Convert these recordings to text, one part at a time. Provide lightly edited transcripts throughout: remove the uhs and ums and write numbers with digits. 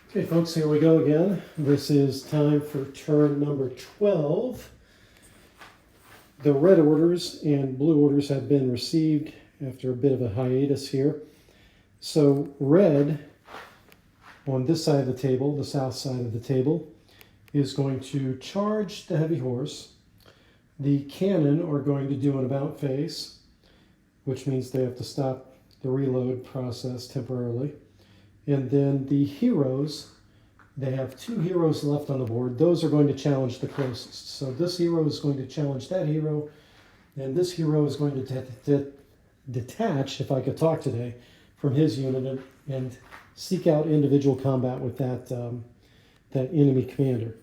Okay folks, here we go again. This is time for turn number 12. The red orders and blue orders have been received after a bit of a hiatus here. So red on this side of the table, the south side of the table, is going to charge the heavy horse. The cannon are going to do an about face, which means they have to stop the reload process temporarily. And then the heroes, they have two heroes left on the board. Those are going to challenge the closest. So this hero is going to challenge that hero, and this hero is going to detach, if I could talk today, from his unit and seek out individual combat with that enemy commander.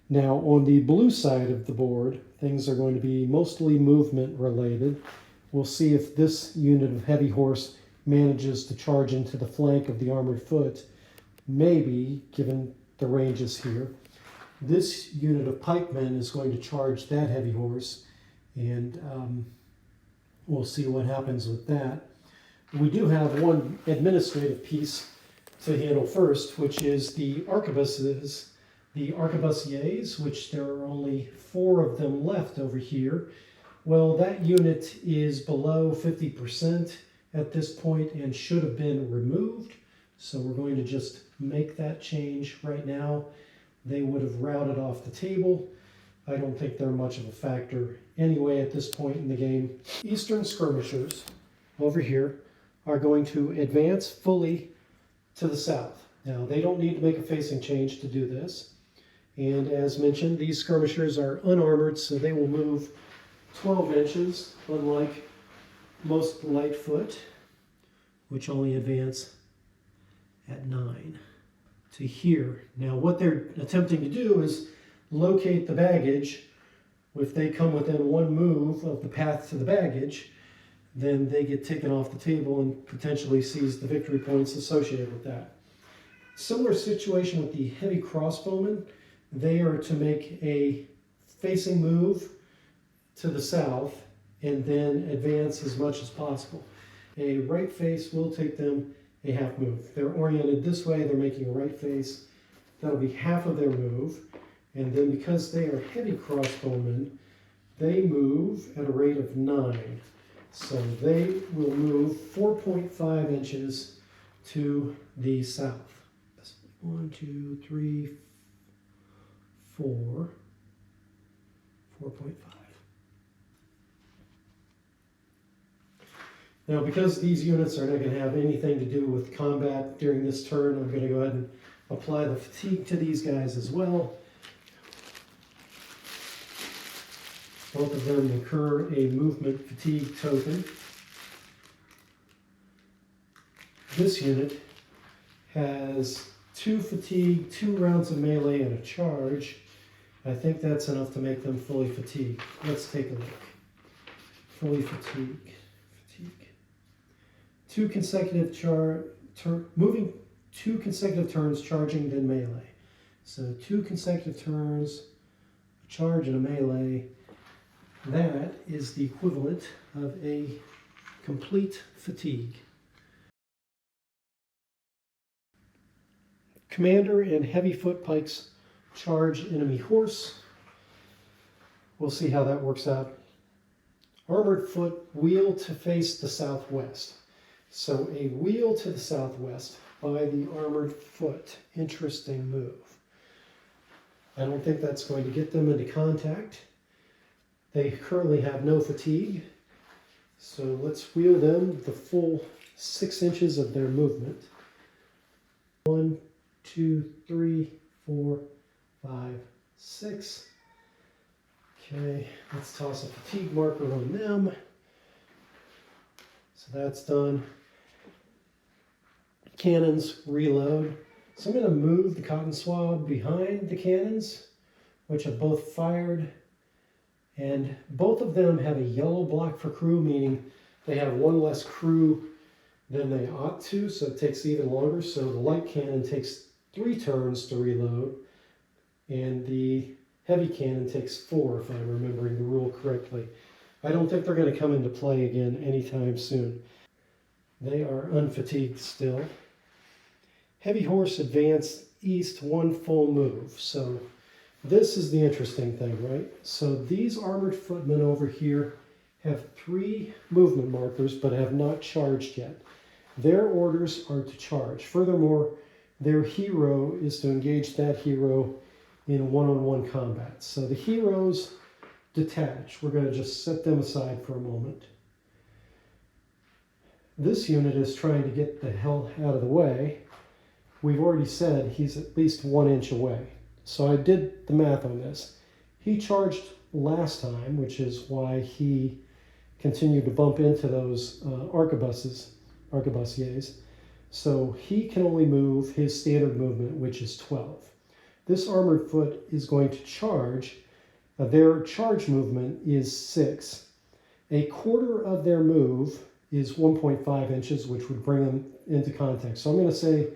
Now on the blue side of the board, things are going to be mostly movement related. We'll see if this unit of heavy horse manages to charge into the flank of the armored foot, maybe, given the ranges here. This unit of pikemen is going to charge that heavy horse, and we'll see what happens with that. We do have one administrative piece to handle first, which is the arquebuses, the arquebusiers, which there are only 4 of them left over here. Well, that unit is below 50% at this point and should have been removed. So we're going to just make that change right now. They would have routed off the table. I don't think they're much of a factor anyway at this point in the game. Eastern skirmishers over here are going to advance fully to the south. Now they don't need to make a facing change to do this. And as mentioned, these skirmishers are unarmored, so they will move 12 inches, unlike most Lightfoot, which only advance at 9 to here. Now what they're attempting to do is locate the baggage. If they come within 1 move of the path to the baggage, then they get taken off the table and potentially seize the victory points associated with that. Similar situation with the heavy crossbowmen. They are to make a facing move to the south and then advance as much as possible. A right face will take them a half move. They're oriented this way, they're making a right face. That'll be half of their move. And then because they are heavy crossbowmen, they move at a rate of 9. So they will move 4.5 inches to the south. 1, 2, 3, 4, 4.5. Now, because these units are not going to have anything to do with combat during this turn, I'm going to go ahead and apply the fatigue to these guys as well. Both of them incur a movement fatigue token. This unit has 2 fatigue, 2 rounds of melee, and a charge. I think that's enough to make them fully fatigued. Let's take a look. Fully fatigued. 2 consecutive moving 2 consecutive turns, charging, then melee. So 2 consecutive turns, a charge and a melee. That is the equivalent of a complete fatigue. Commander and heavy foot pikes charge enemy horse. We'll see how that works out. Armored foot wheel to face the southwest. So a wheel to the southwest by the armored foot. Interesting move. I don't think that's going to get them into contact. They currently have no fatigue. So let's wheel them the full 6 inches of their movement. 1, 2, 3, 4, 5, 6. Okay, let's toss a fatigue marker on them. So that's done. Cannons reload. So I'm going to move the cotton swab behind the cannons, which have both fired. And both of them have a yellow block for crew, meaning they have 1 less crew than they ought to, so it takes even longer. So the light cannon takes 3 turns to reload, and the heavy cannon takes 4, if I'm remembering the rule correctly. I don't think they're going to come into play again anytime soon. They are unfatigued still. Heavy horse advance east 1 full move. So this is the interesting thing, right? So these armored footmen over here have 3 movement markers but have not charged yet. Their orders are to charge. Furthermore, their hero is to engage that hero in one-on-one combat. So the heroes detach. We're going to just set them aside for a moment. This unit is trying to get the hell out of the way. We've already said he's at least 1 inch away. So I did the math on this. He charged last time, which is why he continued to bump into those arquebusiers. So he can only move his standard movement, which is 12. This armored foot is going to charge. Their charge movement is 6. A quarter of their move is 1.5 inches, which would bring them into contact. So I'm going to say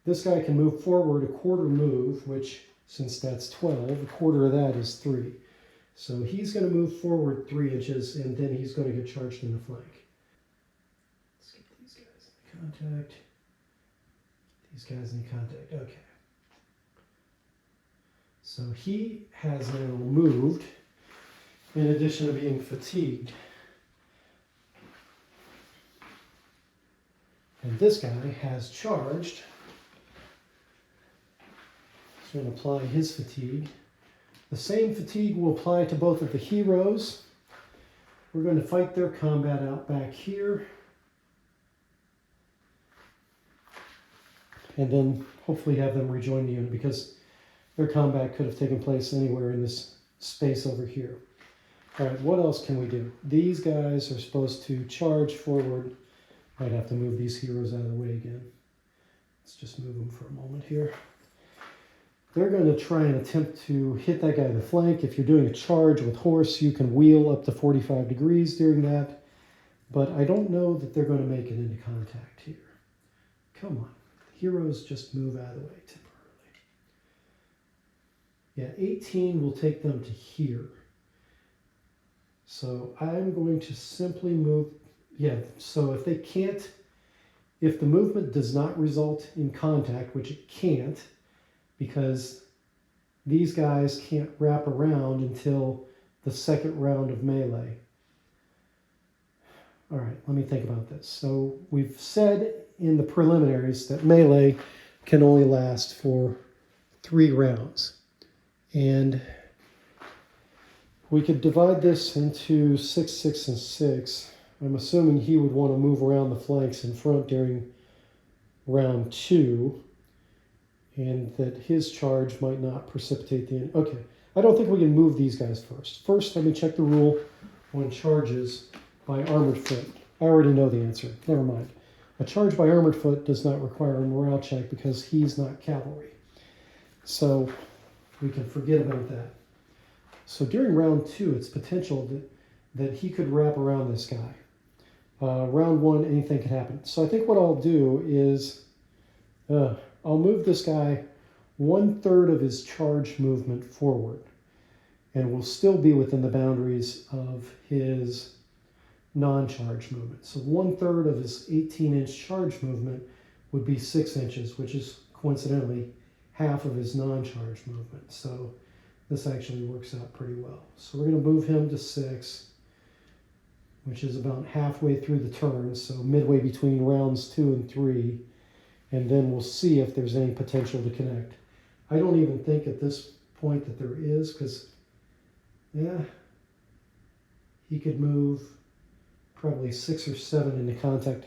this guy can move forward a quarter move, which, since that's 12, a quarter of that is 3. So he's going to move forward 3 inches, and then he's going to get charged in the flank. Let's get these guys in contact. These guys in contact. Okay. So he has now moved, in addition to being fatigued. And this guy has charged. He's going to apply his fatigue. The same fatigue will apply to both of the heroes. We're going to fight their combat out back here. And then hopefully have them rejoin the unit, because their combat could have taken place anywhere in this space over here. All right, what else can we do? These guys are supposed to charge forward. Might have to move these heroes out of the way again. Let's just move them for a moment here. They're going to try and attempt to hit that guy in the flank. If you're doing a charge with horse, you can wheel up to 45 degrees during that. But I don't know that they're going to make it into contact here. Come on. Heroes just move out of the way temporarily. Yeah, 18 will take them to here. So I'm going to simply move. Yeah, so if they can't, if the movement does not result in contact, which it can't, because these guys can't wrap around until the second round of melee. All right, let me think about this. So we've said in the preliminaries that melee can only last for 3 rounds. And we could divide this into 6, 6, and 6. I'm assuming he would want to move around the flanks in front during round 2, and that his charge might not precipitate the end. Okay, I don't think we can move these guys first. First, let me check the rule on charges by armored foot. I already know the answer. Never mind. A charge by armored foot does not require a morale check because he's not cavalry. So we can forget about that. So during round 2, it's potential that he could wrap around this guy. Round 1, anything could happen. So I think what I'll do is I'll move this guy 1/3 of his charge movement forward, and we'll still be within the boundaries of his non-charge movement. So 1/3 of his 18-inch charge movement would be 6 inches, which is coincidentally half of his non-charge movement. So this actually works out pretty well. So we're going to move him to 6, which is about halfway through the turn, so midway between rounds 2 and 3, and then we'll see if there's any potential to connect. I don't even think at this point that there is, because, yeah, he could move probably 6 or 7 into contact.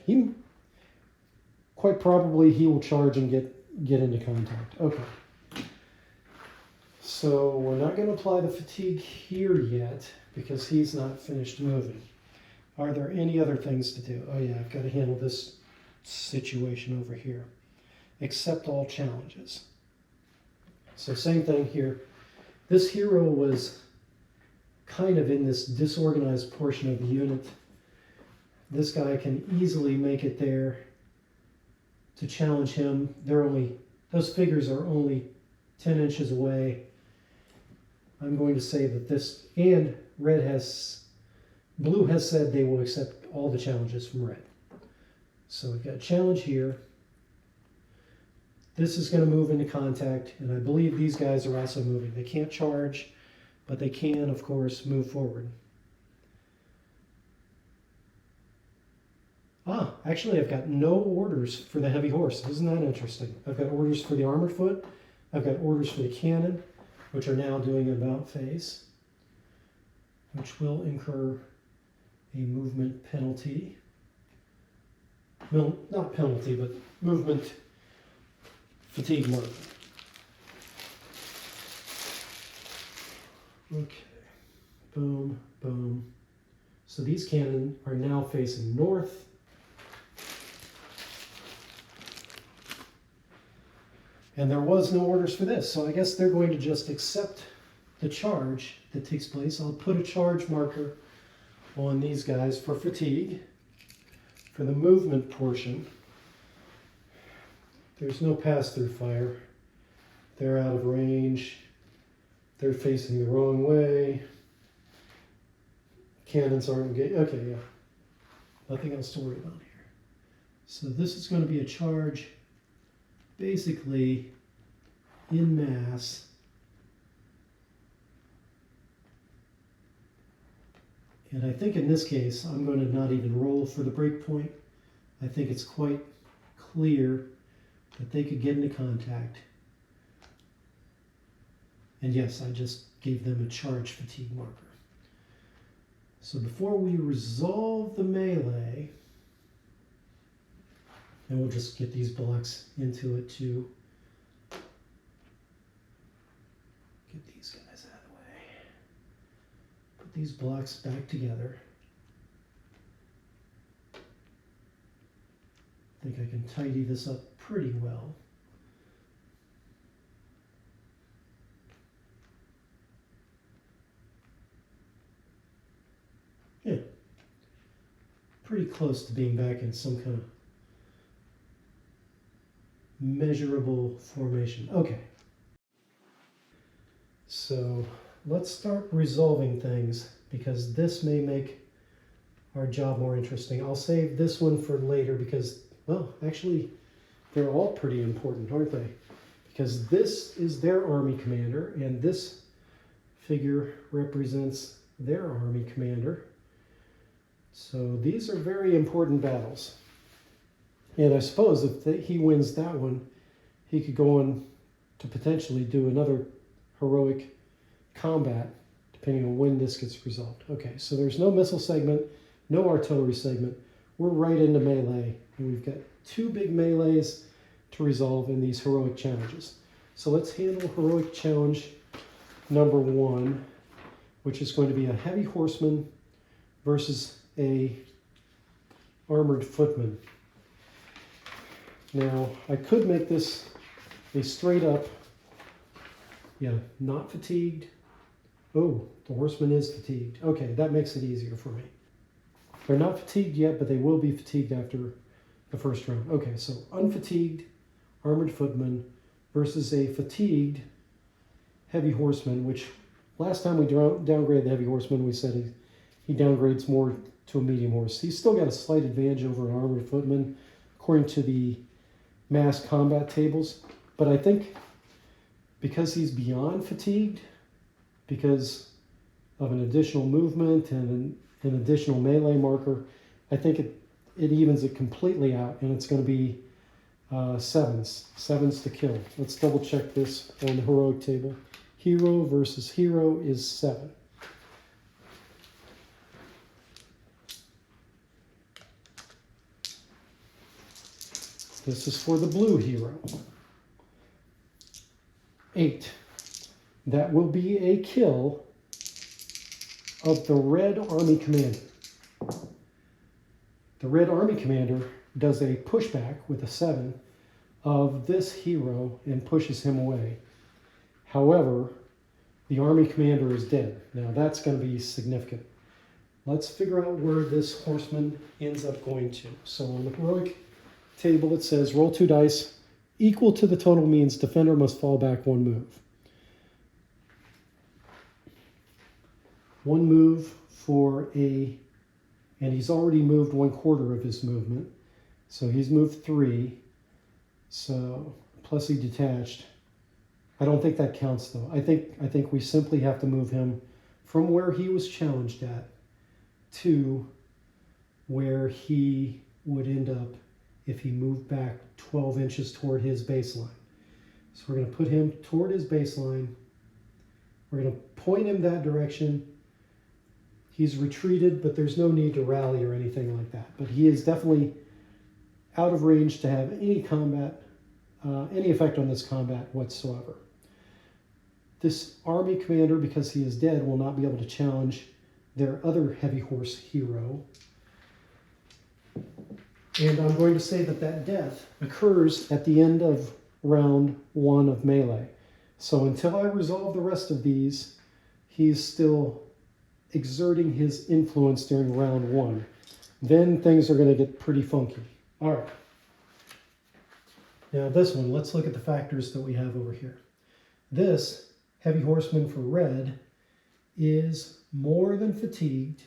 Quite probably he will charge and get into contact. Okay. So we're not going to apply the fatigue here yet because he's not finished moving. Are there any other things to do? Oh yeah, I've got to handle this situation over here. Accept all challenges. So same thing here. This hero was kind of in this disorganized portion of the unit. This guy can easily make it there to challenge him. Those figures are only 10 inches away. I'm going to say that this, and Blue has said they will accept all the challenges from Red. So we've got a challenge here. This is going to move into contact, and I believe these guys are also moving. They can't charge, but they can, of course, move forward. Ah, actually, I've got no orders for the heavy horse. Isn't that interesting? I've got orders for the armored foot. I've got orders for the cannon, which are now doing an about phase, which will incur a movement penalty. Well, not penalty, but movement fatigue marker. Okay, boom, boom. So these cannon are now facing north. And there was no orders for this, so I guess they're going to just accept the charge that takes place. I'll put a charge marker on these guys for fatigue. For the movement portion, there's no pass-through fire. They're out of range. They're facing the wrong way. Cannons aren't engaged. Okay, yeah. Nothing else to worry about here. So this is going to be a charge basically in mass. And I think in this case, I'm going to not even roll for the break point. I think it's quite clear that they could get into contact. And yes, I just gave them a charge fatigue marker. So before we resolve the melee, and we'll just get these blocks into it too. Get these guys out of the way. Put these blocks back together. I think I can tidy this up pretty well. Yeah, pretty close to being back in some kind of measurable formation. Okay, so let's start resolving things because this may make our job more interesting. I'll save this one for later because, well, actually, they're all pretty important, aren't they? Because this is their army commander, and this figure represents their army commander. So these are very important battles. And I suppose if he wins that one, he could go on to potentially do another heroic combat, depending on when this gets resolved. Okay, so there's no missile segment, no artillery segment. We're right into melee, and we've got two big melees to resolve in these heroic challenges. So let's handle heroic challenge number 1, which is going to be a heavy horseman versus a armored footman. Now, I could make this a straight up, not fatigued. Oh, the horseman is fatigued. Okay, that makes it easier for me. They're not fatigued yet, but they will be fatigued after the first round. Okay, so unfatigued armored footman versus a fatigued heavy horseman, which last time we downgraded the heavy horseman, we said he downgrades more to a medium horse. He's still got a slight advantage over an armored footman, according to the mass combat tables. But I think because he's beyond fatigued, because of an additional movement and an additional melee marker, I think it evens it completely out, and it's going to be sevens to kill. Let's double check this on the heroic table. Hero versus hero is 7. This is for the blue hero. 8. That will be a kill of the red army commander. The red army commander does a pushback with a 7 of this hero and pushes him away. However, the army commander is dead. Now that's going to be significant. Let's figure out where this horseman ends up going to. So on the heroic table it says roll 2 dice. Equal to the total means defender must fall back 1 move. 1 move for and he's already moved 1/4 of his movement. So he's moved 3. So plus he detached. I don't think that counts though. I think we simply have to move him from where he was challenged at to where he would end up if he moved back 12 inches toward his baseline. So we're going to put him toward his baseline. We're going to point him that direction. He's retreated, but there's no need to rally or anything like that. But he is definitely out of range to have any combat, any effect on this combat whatsoever. This army commander, because he is dead, will not be able to challenge their other heavy horse hero. And I'm going to say that that death occurs at the end of round 1 of melee. So until I resolve the rest of these, he's still exerting his influence during round 1. Then things are going to get pretty funky. All right. Now this one, let's look at the factors that we have over here. This heavy horseman for red is more than fatigued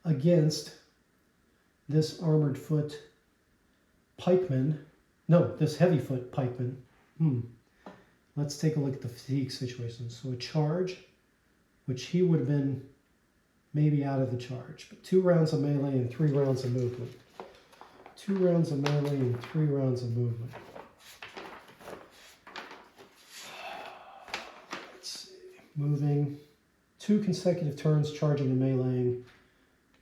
against this armored foot pikeman. No, this heavy foot pikeman. Let's take a look at the fatigue situation. So a charge, which he would have been maybe out of the charge, but 2 rounds of melee and 3 rounds of movement. 2 rounds of melee and 3 rounds of movement. Let's see. Moving 2 consecutive turns, charging and meleeing.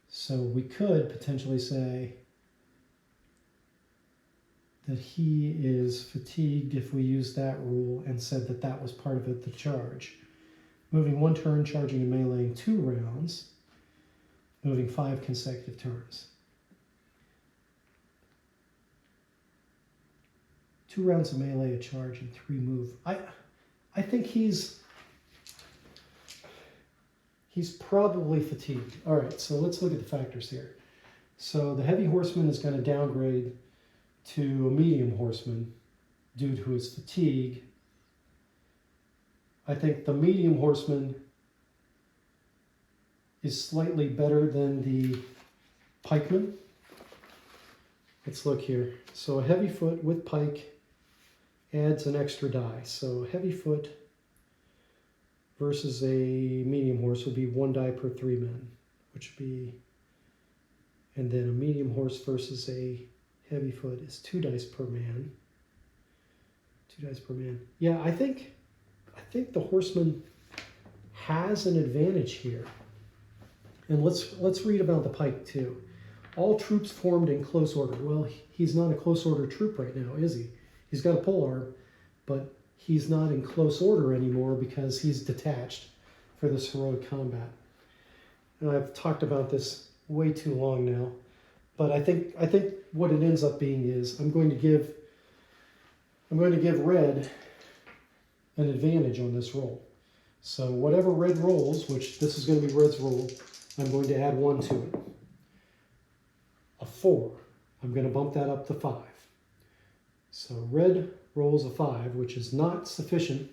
So we could potentially say that he is fatigued if we used that rule and said that that was part of it, the charge. Moving 1 turn, charging and meleeing 2 rounds, moving 5 consecutive turns. 2 rounds of melee, a charge, and 3 move. I think he's probably fatigued. All right, so let's look at the factors here. So the heavy horseman is going to downgrade to a medium horseman due to his fatigue. I think the medium horseman is slightly better than the pikeman. Let's look here. So a heavy foot with pike adds an extra die. So heavy foot versus a medium horse would be 1 die per 3 men, which would be, and then a medium horse versus a heavy foot is 2 dice per man. 2 dice per man. Yeah, I think the horseman has an advantage here. And let's read about the pike too. All troops formed in close order. Well, he's not a close order troop right now, is he? He's got a polearm, but he's not in close order anymore because he's detached for this heroic combat. And I've talked about this way too long now, but I think what it ends up being is I'm going to give red an advantage on this roll. So whatever red rolls, which this is going to be red's roll, I'm going to add 1 to it. A 4. I'm going to bump that up to 5. So red rolls a 5, which is not sufficient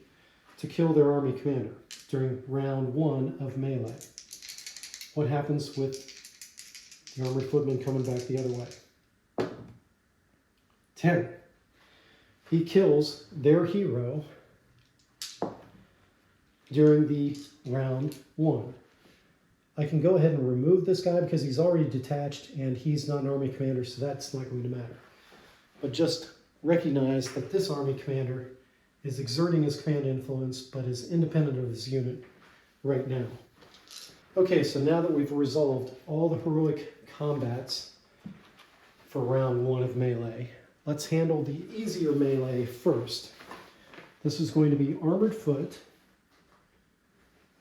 to kill their army commander during round 1 of melee. What happens with the armored footman coming back the other way? 10. He kills their hero during the round 1. I can go ahead and remove this guy because he's already detached and he's not an army commander, so that's not going to matter. But just recognize that this army commander is exerting his command influence, but is independent of his unit right now. Okay, so now that we've resolved all the heroic combats for round 1 of melee, let's handle the easier melee first. This is going to be armored foot,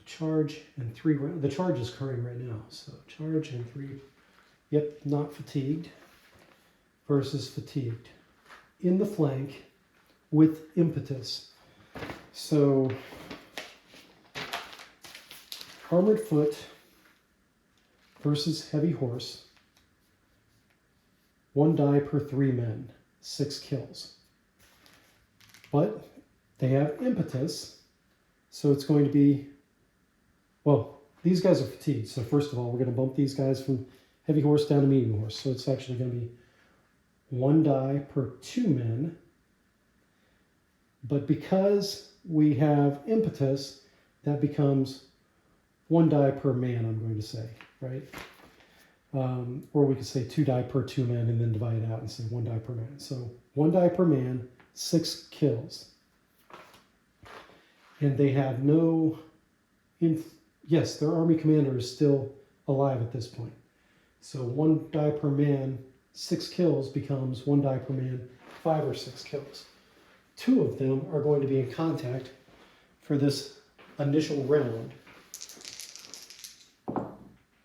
charge, and 3 rounds. The charge is occurring right now, so charge and 3. Yep, not fatigued versus fatigued. In the flank with impetus. So armored foot versus heavy horse. 1 die per 3 men, 6 kills. But they have impetus, so it's going to be, well, these guys are fatigued. So first of all, we're going to bump these guys from heavy horse down to medium horse. So it's actually going to be 1 die per 2 men. But because we have impetus, that becomes 1 die per man, I'm going to say, right? Or we could say 2 die per 2 men and then divide it out and say 1 die per man. So 1 die per man, 6 kills. And they have no, yes, their army commander is still alive at this point. So 1 die per man, 6 kills becomes 1 die per man, 5 or 6 kills. 2 of them are going to be in contact for this initial round.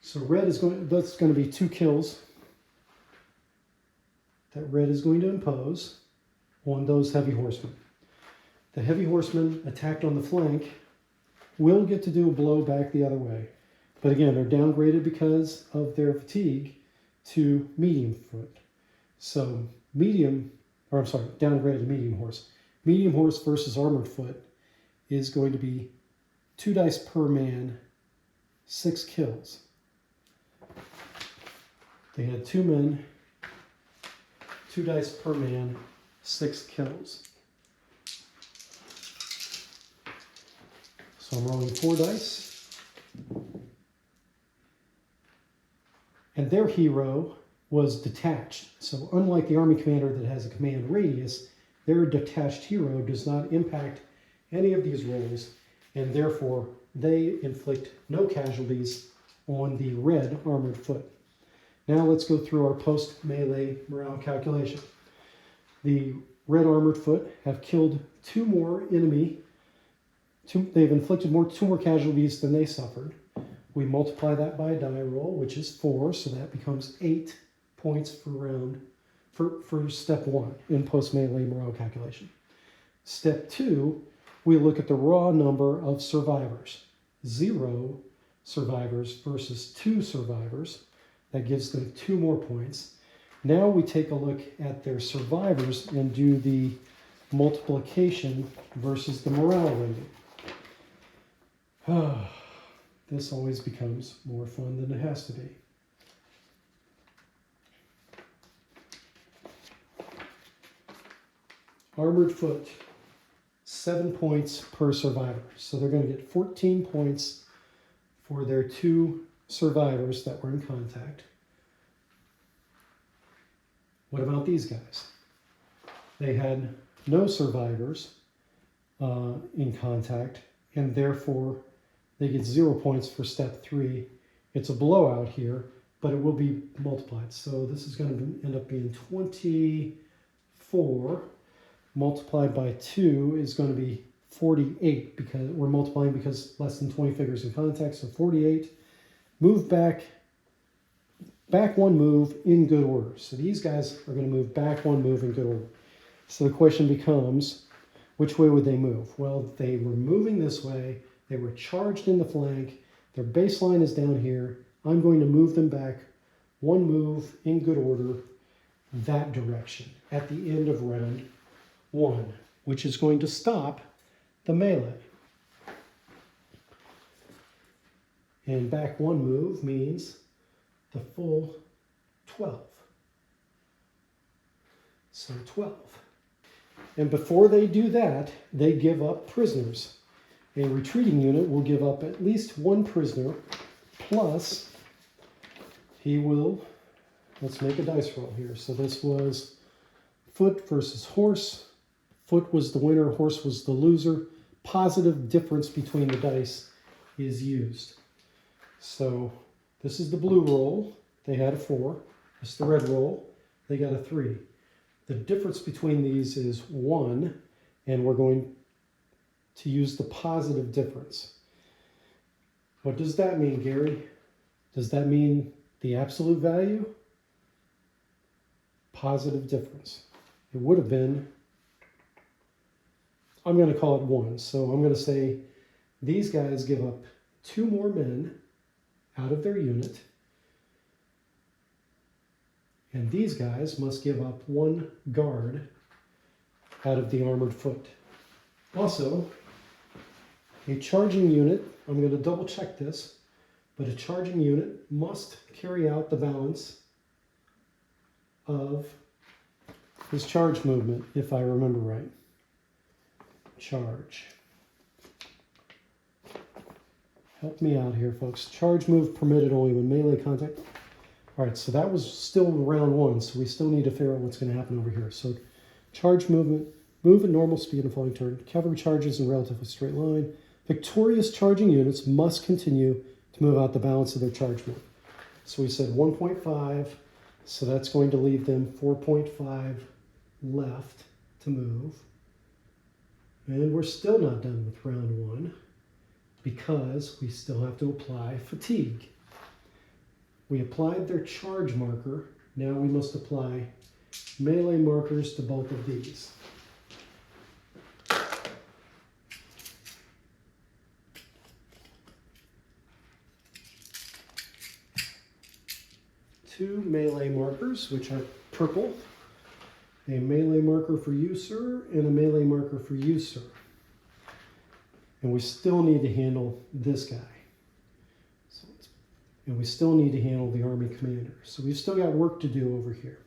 So that's going to be 2 kills that red is going to impose on those heavy horsemen. The heavy horsemen attacked on the flank will get to do a blow back the other way. But again, they're downgraded because of their fatigue to medium foot. So downgraded to medium horse. Medium horse versus armored foot is going to be 2 dice per man, 6 kills. They had 2 men, 2 dice per man, 6 kills. So I'm rolling 4 dice. And their hero was detached. So unlike the army commander that has a command radius, their detached hero does not impact any of these rolls, and therefore they inflict no casualties on the red armored foot. Now let's go through our post-melee morale calculation. The red armored foot have killed 2 more enemy. They've inflicted 2 more casualties than they suffered. We multiply that by a die roll, which is 4, so that becomes 8 points per round for step 1 in post-melee morale calculation. Step 2, we look at the raw number of survivors. 0 survivors versus 2 survivors. That gives them 2 more points. Now we take a look at their survivors and do the multiplication versus the morale rating. This always becomes more fun than it has to be. Armored foot, 7 points per survivor. So they're going to get 14 points for their 2 survivors that were in contact. What about these guys? They had no survivors in contact, and therefore they get 0 points for step 3. It's a blowout here, but it will be multiplied. So this is going to end up being 24 multiplied by 2 is going to be 48, because we're multiplying because less than 20 figures in contact, so 48. Move back 1 move in good order. So these guys are going to move back 1 move in good order. So the question becomes, which way would they move? Well, they were moving this way. They were charged in the flank. Their baseline is down here. I'm going to move them back 1 move in good order that direction at the end of round 1, which is going to stop the melee. And back 1 move means the full 12. So 12. And before they do that, they give up prisoners. A retreating unit will give up at least 1 prisoner, plus he will, let's make a dice roll here. So this was foot versus horse. Foot was the winner, horse was the loser. Positive difference between the dice is used. So this is the blue roll. They had a 4. This is the red roll. They got a 3. The difference between these is 1, and we're going to use the positive difference. What does that mean, Gary? Does that mean the absolute value? Positive difference. It would have been, I'm going to call it 1. So I'm going to say these guys give up 2 more men out of their unit, and these guys must give up 1 guard out of the armored foot. Also, a charging unit, I'm going to double check this, but a charging unit must carry out the balance of his charge movement, if I remember right. charge. Help me out here, folks. Charge move permitted only when melee contact. All right, so that was still round one, so we still need to figure out what's going to happen over here. So charge movement, move at normal speed and following turn. Cavalry charges in relatively straight line. Victorious charging units must continue to move out the balance of their charge move. So we said 1.5, so that's going to leave them 4.5 left to move. And we're still not done with round one because we still have to apply fatigue. We applied their charge marker. Now we must apply melee markers to both of these. Two melee markers, which are purple. A melee marker for you, sir, and a melee marker for you, sir. And we still need to handle this guy. And we still need to handle the army commander. So we've still got work to do over here.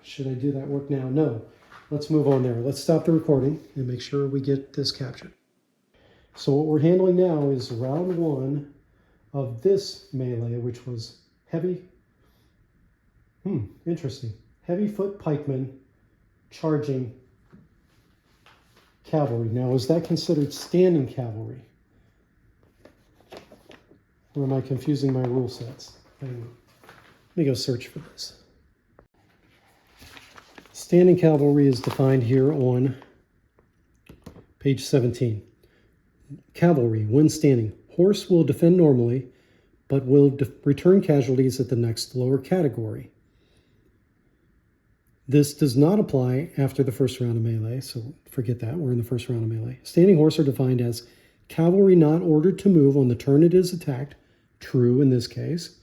Should I do that work now? No. Let's move on there. Let's stop the recording and make sure we get this captured. So what we're handling now is round one of this melee, which was heavy. Interesting. Heavy foot pikemen charging cavalry. Now, is that considered standing cavalry? Or am I confusing my rule sets? Hang on. Let me go search for this. Standing cavalry is defined here on page 17. Cavalry, when standing. Horse will defend normally, but will return casualties at the next lower category. This does not apply after the first round of melee, so forget that. We're in the first round of melee. Standing horse are defined as cavalry not ordered to move on the turn it is attacked. True in this case.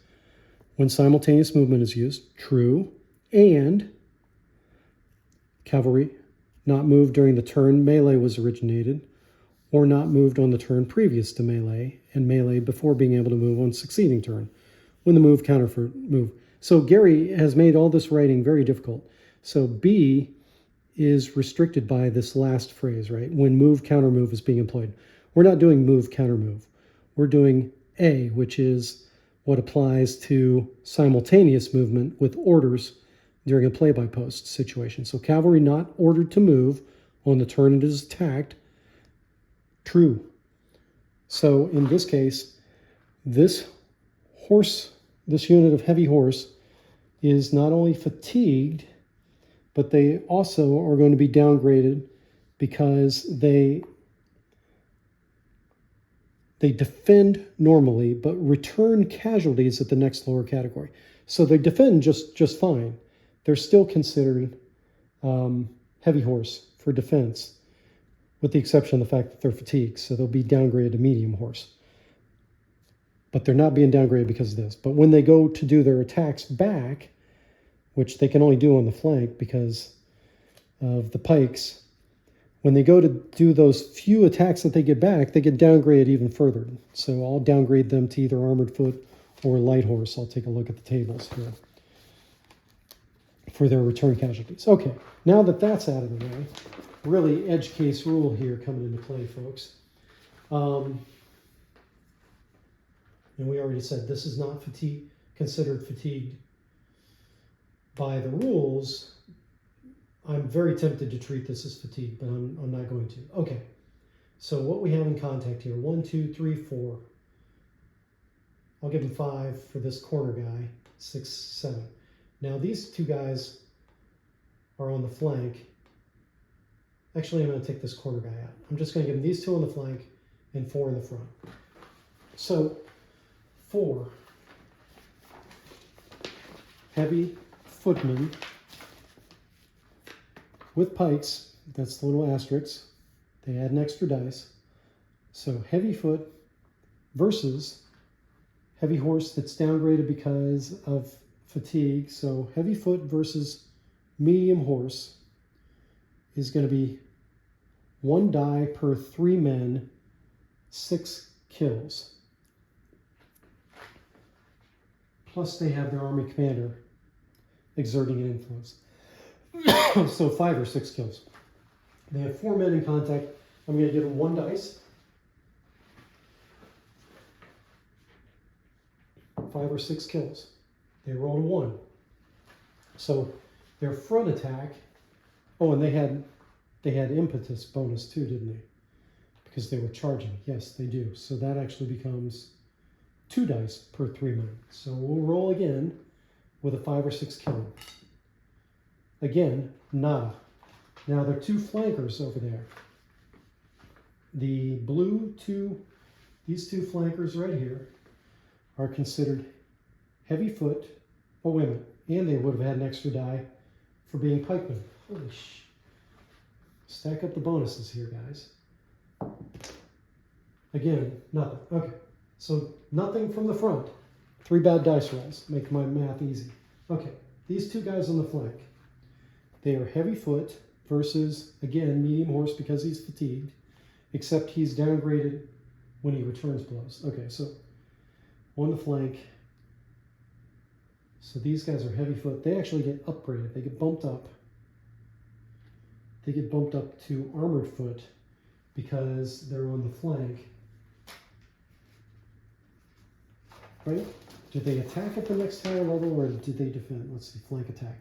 When simultaneous movement is used, true. And cavalry not moved during the turn melee was originated, or not moved on the turn previous to melee, and melee before being able to move on succeeding turn, when the move counter for move. So Gary has made all this writing very difficult. So B is restricted by this last phrase, right? When move counter move is being employed. We're not doing move counter move. We're doing A, which is what applies to simultaneous movement with orders during a play-by-post situation. So cavalry not ordered to move on the turn it is attacked. True. So in this case, this unit of heavy horse is not only fatigued, but they also are going to be downgraded because they defend normally, but return casualties at the next lower category. So they defend just fine. They're still considered heavy horse for defense, with the exception of the fact that they're fatigued. So they'll be downgraded to medium horse. But they're not being downgraded because of this. But when they go to do their attacks back, which they can only do on the flank because of the pikes, when they go to do those few attacks that they get back, they get downgraded even further. So I'll downgrade them to either armored foot or light horse. I'll take a look at the tables here for their return casualties. Okay, now that that's out of the way, really edge case rule here coming into play, folks. And we already said this is not considered fatigued by the rules. I'm very tempted to treat this as fatigue, but I'm not going to. Okay, so what we have in contact here, 1, 2, 3, 4. I'll give him 5 for this corner guy, 6, 7. Now these two guys are on the flank. Actually, I'm going to take this corner guy out. I'm just going to give him these 2 on the flank and 4 in the front. So 4 heavy footmen with pikes. That's the little asterisks. They add an extra dice. So heavy foot versus heavy horse that's downgraded because of fatigue. So heavy foot versus medium horse is going to be 1 die per 3 men, 6 kills. Plus they have their army commander exerting an influence. So 5 or 6 kills. They have 4 men in contact. I'm going to give them 1 dice. 5 or 6 kills. They rolled a 1. So their front attack, oh, and they had impetus bonus too, didn't they? Because they were charging. Yes, they do. So that actually becomes 2 dice per 3 men. So we'll roll again with a 5 or 6 killing. Again, nada. Now there are 2 flankers over there. The blue these 2 flankers right here are considered heavy foot. Oh, wait a minute. And they would have had an extra die for being pikemen. Holy sh! Stack up the bonuses here, guys. Again, nothing. Okay. So nothing from the front. 3 bad dice rolls. Make my math easy. Okay. These 2 guys on the flank. They are heavy foot versus, again, medium horse because he's fatigued. Except he's downgraded when he returns blows. Okay, so on the flank. So these guys are heavy foot. They actually get upgraded. They get bumped up. They get bumped up to armored foot because they're on the flank. Right? Did they attack at the next higher level or did they defend? Let's see, flank attack.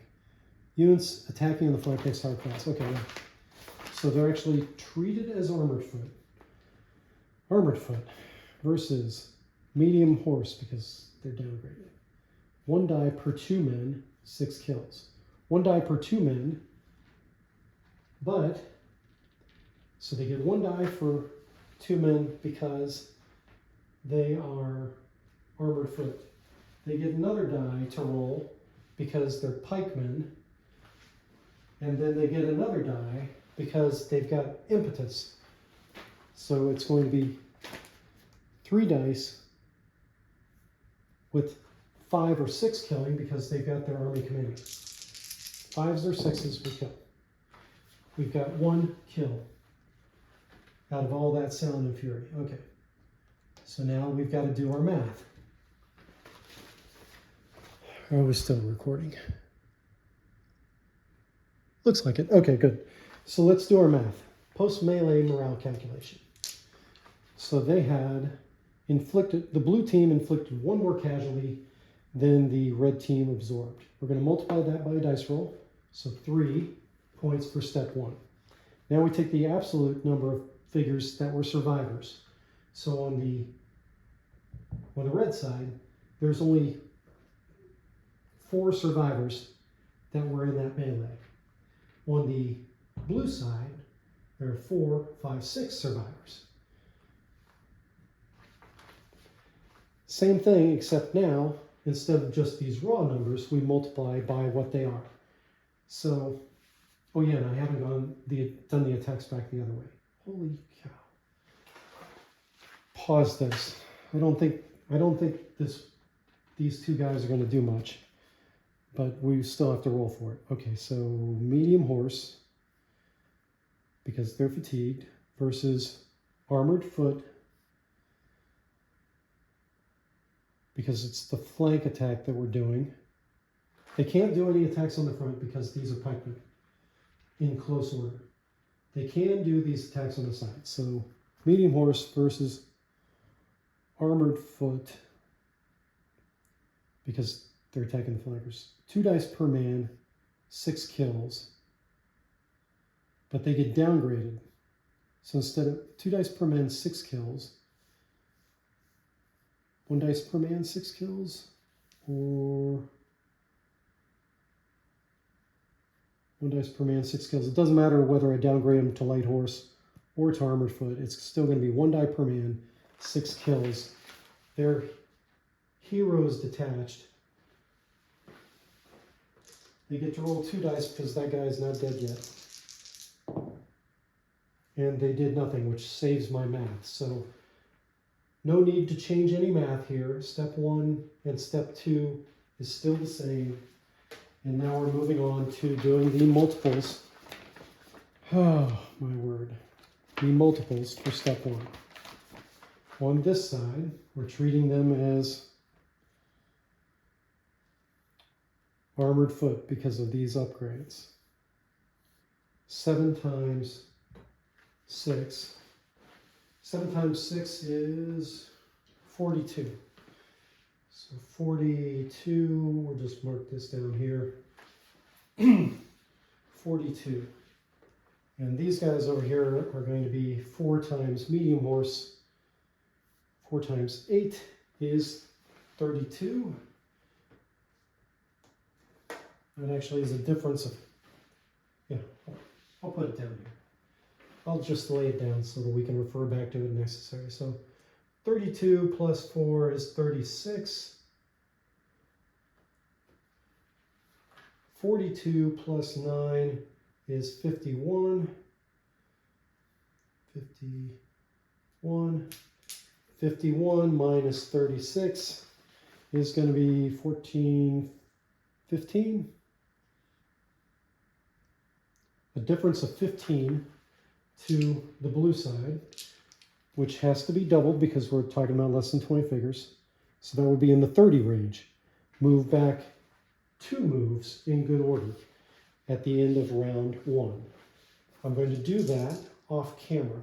Units attacking on the flank next higher class. Okay, yeah. So they're actually treated as armored foot. Armored foot versus medium horse because they're downgraded. 1 die per 2 men, 6 kills. 1 die per 2 men, but, so they get 1 die for 2 men because they are armored foot. They get another die to roll because they're pikemen, and then they get another die because they've got impetus. So it's going to be 3 dice with 5 or 6 killing because they've got their army commanding. 5s or 6s will kill. We've got 1 kill out of all that sound and fury. Okay. So now we've got to do our math. Are we still recording? Looks like it. Okay, good. So let's do our math. Post-melee morale calculation. So they had inflicted, the blue team inflicted 1 more casualty than the red team absorbed. We're going to multiply that by a dice roll. So 3 points for step 1. Now we take the absolute number of figures that were survivors. So on the red side, there's only 4 survivors that were in that melee. On the blue side, there are 4, 5, 6 survivors. Same thing, except now, instead of just these raw numbers, we multiply by what they are. So, oh yeah, and I haven't done the attacks back the other way. Holy cow. Pause this. I don't think these 2 guys are going to do much, but we still have to roll for it. Okay, so medium horse, because they're fatigued, versus armored foot, because it's the flank attack that we're doing. They can't do any attacks on the front because these are pikemen in close order. They can do these attacks on the side. So medium horse versus armored foot, because they're attacking the flankers. 2 dice per man, 6 kills. But they get downgraded. So instead of 2 dice per man, 6 kills, 1 dice per man, 6 kills, or 1 dice per man, 6 kills. It doesn't matter whether I downgrade them to light horse or to armored foot. It's still going to be 1 die per man, 6 kills. They're heroes detached. They get to roll 2 dice because that guy's not dead yet. And they did nothing, which saves my math. So no need to change any math here. Step 1 and step 2 is still the same. And now we're moving on to doing the multiples. Oh, my word. The multiples for step 1. On this side, we're treating them as armored foot because of these upgrades. 7 times 6. 7 times 6 is 42. So 42, we'll just mark this down here. 42. And these guys over here are going to be 4 times medium horse. 4 times 8 is 32. That actually is a difference of, yeah, I'll put it down here. I'll just lay it down so that we can refer back to it if necessary. So 32 plus 4 is 36. 42 plus 9 is 51. 51. 51 minus 36 is going to be 14, 15. A difference of 15 to the blue side, which has to be doubled because we're talking about less than 20 figures. So that would be in the 30 range. Move back 2 moves in good order at the end of round 1. I'm going to do that off camera.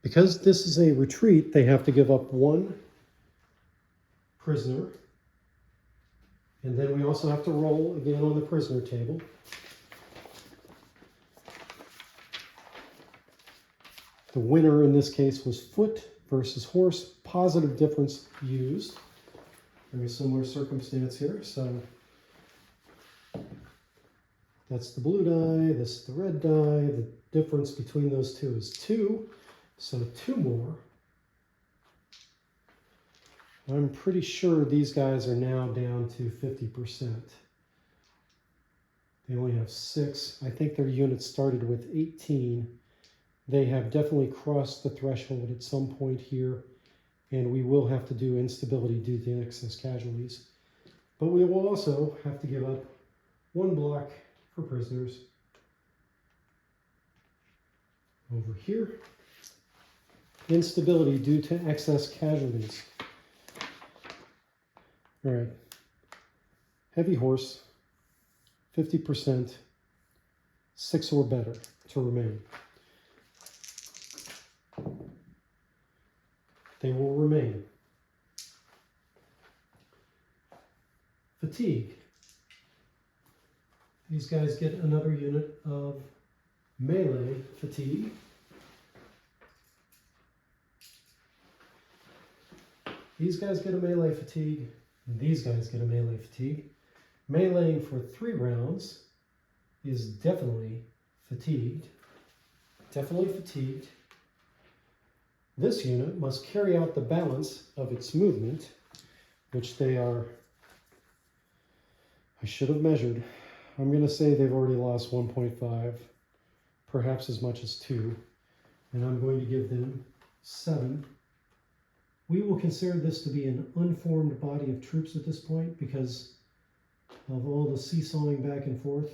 Because this is a retreat, they have to give up 1 prisoner. And then we also have to roll again on the prisoner table. The winner in this case was foot versus horse. Positive difference used. Very similar circumstance here. So that's the blue die, this is the red die. The difference between those two is 2. So 2 more. I'm pretty sure these guys are now down to 50%. They only have 6. I think their unit started with 18. They have definitely crossed the threshold at some point here, and we will have to do instability due to excess casualties. But we will also have to give up 1 block for prisoners over here. Instability due to excess casualties. All right. Heavy horse, 50%, 6 or better to remain. They will remain. Fatigue. These guys get another unit of melee fatigue. These guys get a melee fatigue, and these guys get a melee fatigue. Meleeing for 3 rounds is definitely fatigued. Definitely fatigued. This unit must carry out the balance of its movement, which they are, I should have measured. I'm going to say they've already lost 1.5, perhaps as much as 2, and I'm going to give them 7. We will consider this to be an unformed body of troops at this point because of all the seesawing back and forth.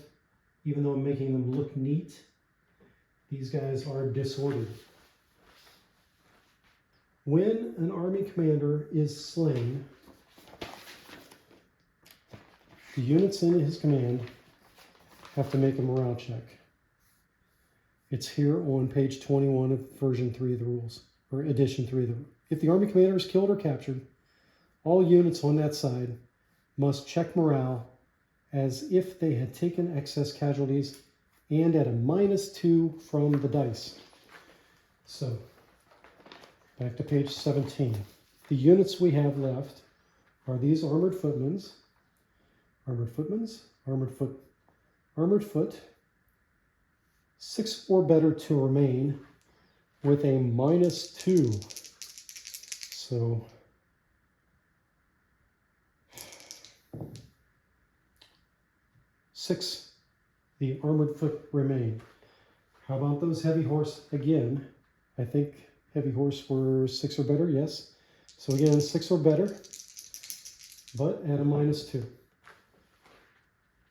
Even though I'm making them look neat, these guys are disordered. When an army commander is slain, the units in his command have to make a morale check. It's here on page 21 of version 3 of the rules, or edition 3 of the rules. If the army commander is killed or captured, all units on that side must check morale as if they had taken excess casualties and at a -2 from the dice. So, back to page 17. The units we have left are these armored footmen, armored foot, 6 or better to remain with a -2. So 6, the armored foot remain. How about those heavy horse again? I think heavy horse were 6 or better, yes. So again, 6 or better, but at a -2.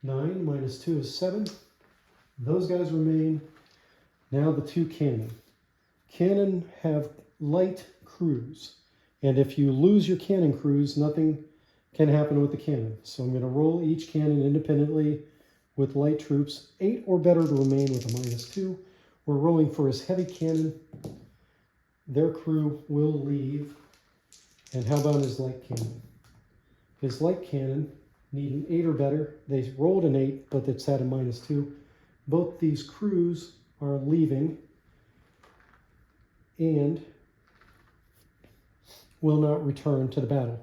9 minus 2 is 7. Those guys remain. Now the 2 cannon. Cannon have light crews. And if you lose your cannon crews, nothing can happen with the cannon. So I'm going to roll each cannon independently with light troops. 8 or better to remain with a -2. We're rolling for his heavy cannon. Their crew will leave. And how about his light cannon? His light cannon need an 8 or better. They rolled an 8, but it's at a -2. Both these crews are leaving and will not return to the battle.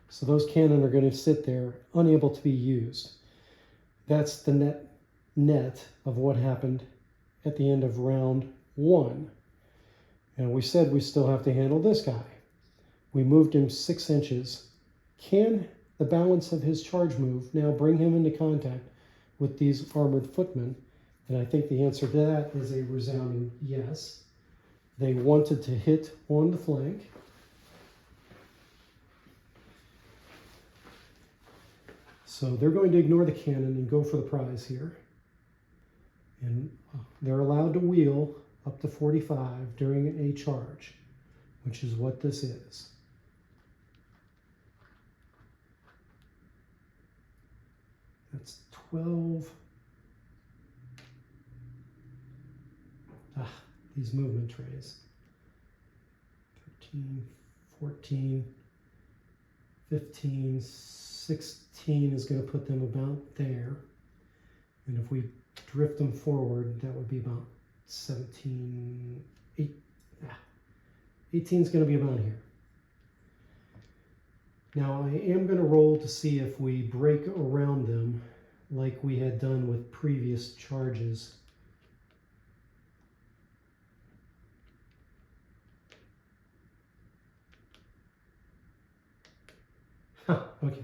So those cannon are going to sit there, unable to be used. That's the net of what happened at the end of round 1. And we said we still have to handle this guy. We moved him 6 inches. Can the balance of his charge move now bring him into contact with these armored footmen? And I think the answer to that is a resounding yes. They wanted to hit on the flank. So they're going to ignore the cannon and go for the prize here. And they're allowed to wheel up to 45 during a charge, which is what this is. That's 12. These movement trays. 13, 14, 15, 16 is going to put them about there. And if we drift them forward, that would be about 17, 18 is going to be about here. Now I am going to roll to see if we break around them like we had done with previous charges. Okay.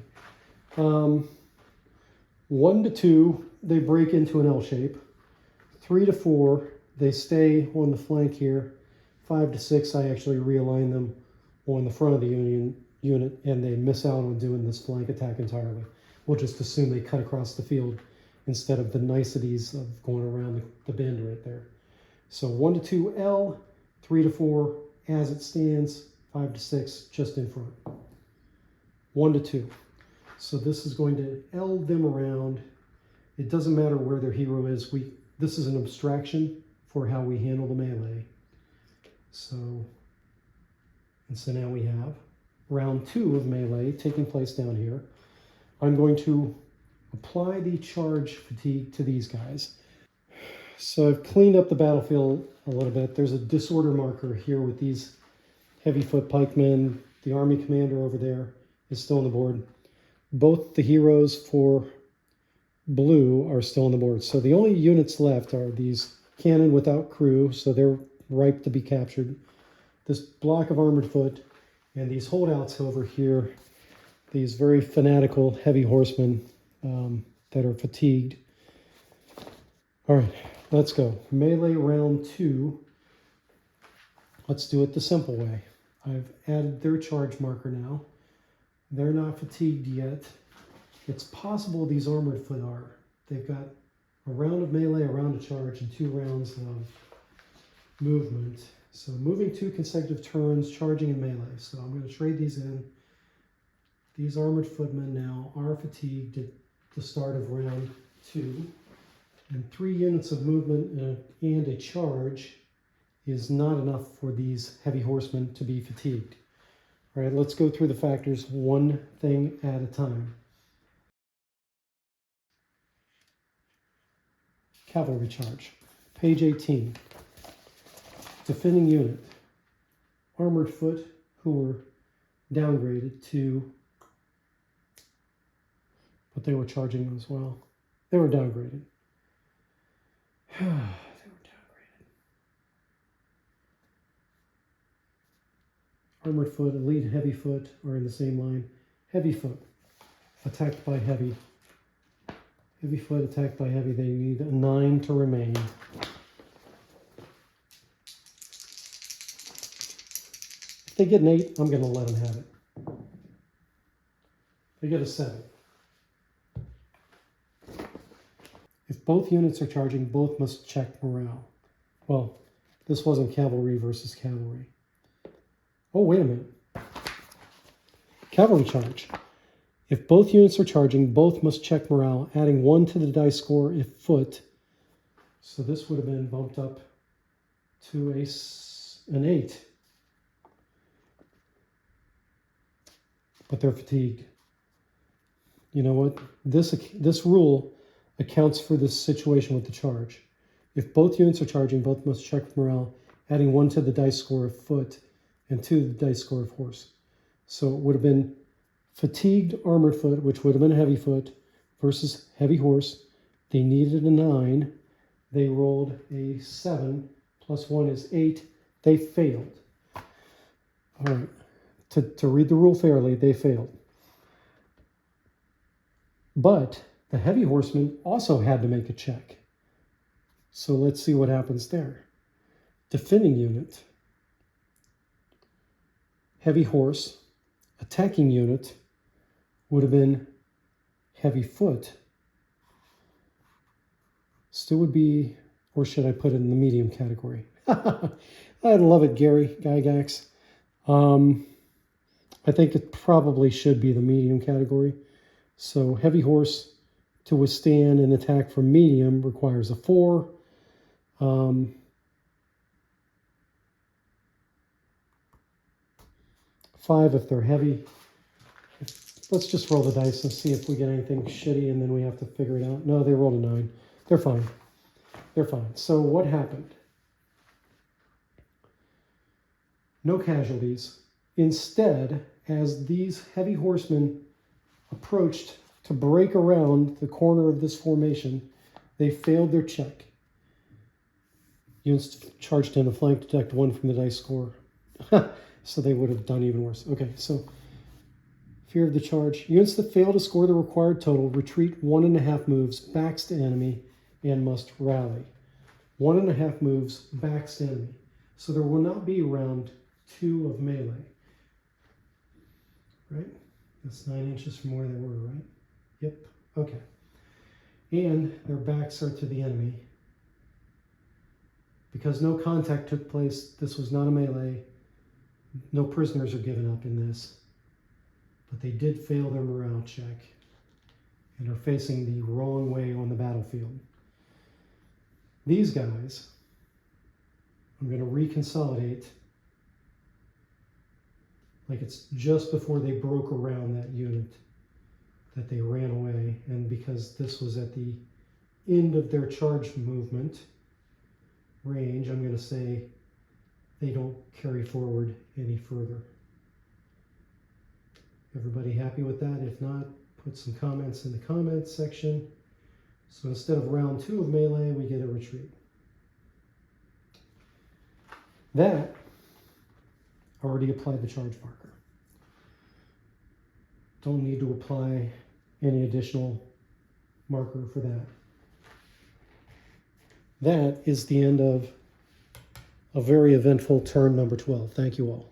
1 to 2, they break into an L shape. 3 to 4, they stay on the flank here. 5 to 6, I actually realign them on the front of the unit, and they miss out on doing this flank attack entirely. We'll just assume they cut across the field instead of the niceties of going around the bend right there. So 1 to 2 L, 3 to 4 as it stands, 5 to 6 just in front. 1 to 2. So this is going to L them around. It doesn't matter where their hero is. This is an abstraction for how we handle the melee. So now we have round 2 of melee taking place down here. I'm going to apply the charge fatigue to these guys. So I've cleaned up the battlefield a little bit. There's a disorder marker here with these heavy foot pikemen. The army commander over there is still on the board. Both the heroes for blue are still on the board. So the only units left are these cannon without crew, so they're ripe to be captured. This block of armored foot, and these holdouts over here, these very fanatical heavy horsemen that are fatigued. All right, let's go. Melee round 2. Let's do it the simple way. I've added their charge marker now. They're not fatigued yet. It's possible these armored foot are. They've got a round of melee, a round of charge, and 2 rounds of movement. So moving 2 consecutive turns, charging and melee. So I'm going to trade these in. These armored footmen now are fatigued at the start of round 2. And 3 units of movement and a charge is not enough for these heavy horsemen to be fatigued. All right, let's go through the factors one thing at a time. Cavalry charge, page 18. Defending unit, armored foot who were downgraded to, but they were charging as well. They were downgraded. They were downgraded. Armored foot, elite heavy foot are in the same line. Heavy foot, attacked by heavy. Heavy foot attacked by heavy, they need a 9 to remain. If they get an 8, I'm going to let them have it. They get a 7. If both units are charging, both must check morale. Well, this wasn't cavalry versus cavalry. Oh, wait a minute. Cavalry charge. If both units are charging, both must check morale, adding 1 to the dice score if foot. So this would have been bumped up to an 8. But they're fatigued. You know what? This rule accounts for this situation with the charge. If both units are charging, both must check for morale, adding 1 to the dice score of foot and 2 to the dice score of horse. So it would have been fatigued armored foot, which would have been heavy foot, versus heavy horse. They needed a 9. They rolled a 7, plus 1 is 8. They failed. All right. To read the rule fairly, they failed. But the heavy horseman also had to make a check. So let's see what happens there. Defending unit, heavy horse. Attacking unit would have been heavy foot. Still would be, or should I put it in the medium category? I love it, Gary Gygax. I think it probably should be the medium category. So heavy horse to withstand an attack from medium requires a 4. 5 if they're heavy. Let's just roll the dice and see if we get anything shitty, and then we have to figure it out. No, they rolled a 9. They're fine. They're fine. So what happened? No casualties. Instead, as these heavy horsemen approached to break around the corner of this formation, they failed their check. Units charged in a flank deduct 1 from the dice score. So they would have done even worse. Okay, so fear of the charge. Units that fail to score the required total retreat 1.5 moves, backs to enemy, and must rally. 1.5 moves, backs to enemy. So there will not be round 2 of melee. Right? That's 9 inches from where they were, right? Yep. Okay. And their backs are to the enemy. Because no contact took place, this was not a melee. No prisoners are given up in this. But they did fail their morale check and are facing the wrong way on the battlefield. These guys, I'm going to reconsolidate like it's just before they broke around that unit that they ran away. And because this was at the end of their charge movement range, I'm going to say they don't carry forward any further. Everybody happy with that? If not, put some comments in the comments section. So instead of round 2 of melee, we get a retreat. That already applied the charge marker. Don't need to apply any additional marker for that. That is the end of a very eventful turn number 12. Thank you all.